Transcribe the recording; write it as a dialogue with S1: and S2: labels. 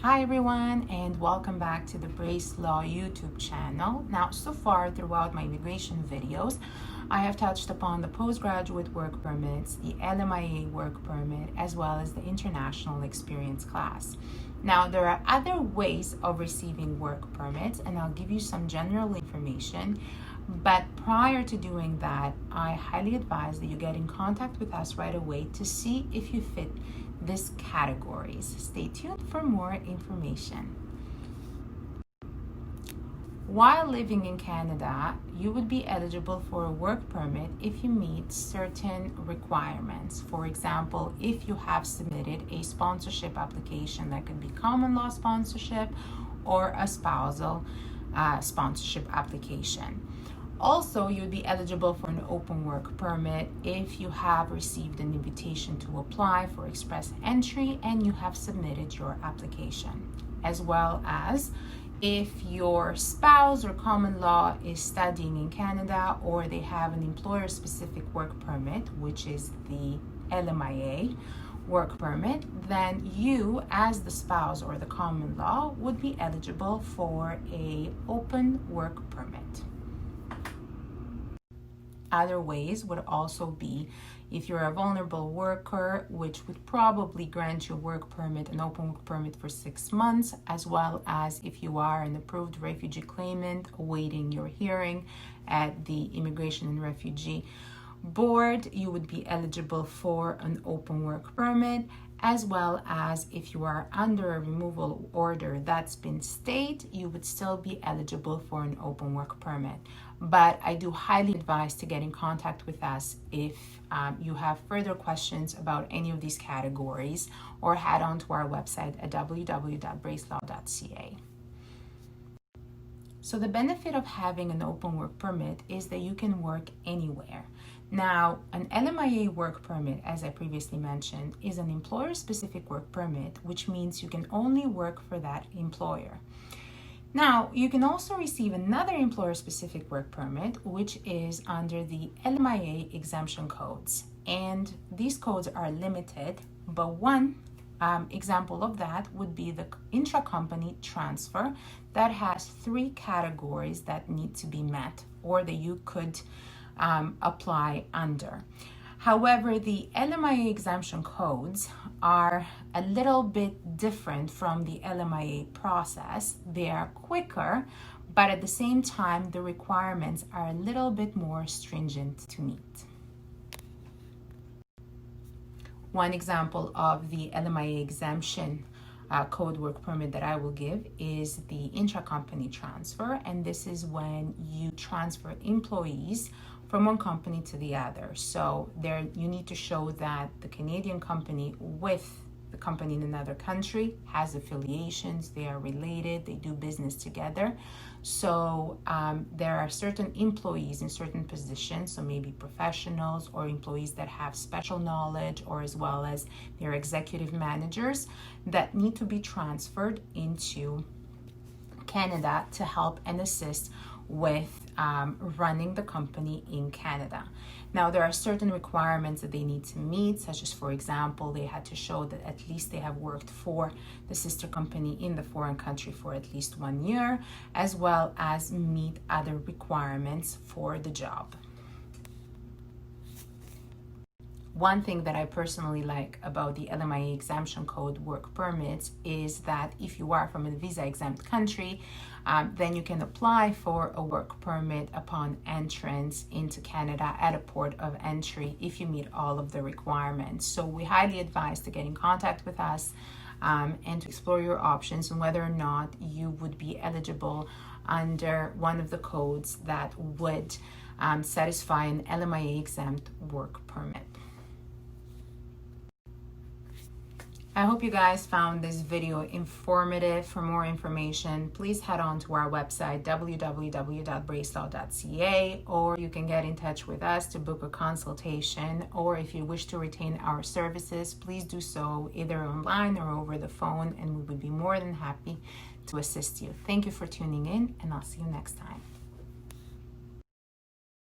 S1: Hi everyone, and welcome back to the Brace Law YouTube channel. Now, so far throughout my immigration videos, I have touched upon the postgraduate work permits, the Lmia work permit, as well as the international experience class. Now, there are other ways of receiving work permits, and I'll give you some general information. But prior to doing that, I highly advise that you get in contact with us right away to see if you fit these categories. Stay tuned for more information. While living in Canada, you would be eligible for a work permit if you meet certain requirements. For example, if you have submitted a sponsorship application, that could be common law sponsorship or a spousal sponsorship application. Also, you'd be eligible for an open work permit if you have received an invitation to apply for express entry and you have submitted your application, as well as if your spouse or common law is studying in Canada or they have an employer-specific work permit, which is the Lmia work permit, then you, as the spouse or the common law, would be eligible for a open work permit. Other ways would also be if you're a vulnerable worker, which would probably grant you work permit, an open work permit for 6 months, as well as if you are an approved refugee claimant awaiting your hearing at the Immigration and Refugee Board, you would be eligible for an open work permit, as well as if you are under a removal order that's been stayed, you would still be eligible for an open work permit. But I do highly advise to get in contact with us if you have further questions about any of these categories, or head on to our website at www.bracelaw.ca. So the benefit of having an open work permit is that you can work anywhere. Now, an Lmia work permit, as I previously mentioned, is an employer-specific work permit, which means you can only work for that employer. Now, you can also receive another employer-specific work permit, which is under the Lmia exemption codes. And these codes are limited, but one example of that would be the intra-company transfer that has 3 categories that need to be met or that you could apply under. However, the Lmia exemption codes are a little bit different from the Lmia process. They are quicker, but at the same time, the requirements are a little bit more stringent to meet. One example of the Lmia exemption code work permit that I will give is the intra-company transfer, and this is when you transfer employees from one company to the other. So there you need to show that the Canadian company with the company in another country has affiliations, they are related, they do business together. So there are certain employees in certain positions, so maybe professionals or employees that have special knowledge, or as well as their executive managers, that need to be transferred into Canada to help and assist with running the company in Canada. Now, there are certain requirements that they need to meet, such as, for example, they had to show that at least they have worked for the sister company in the foreign country for at least 1 year, as well as meet other requirements for the job. One thing that I personally like about the Lmia exemption code work permits is that if you are from a visa exempt country, then you can apply for a work permit upon entrance into Canada at a port of entry if you meet all of the requirements. So we highly advise to get in contact with us and to explore your options and whether or not you would be eligible under one of the codes that would satisfy an Lmia exempt work permit. I hope you guys found this video informative. For more information, please head on to our website, www.bracelaw.ca, or you can get in touch with us to book a consultation, or if you wish to retain our services, please do so either online or over the phone, and we would be more than happy to assist you. Thank you for tuning in, and I'll see you next time.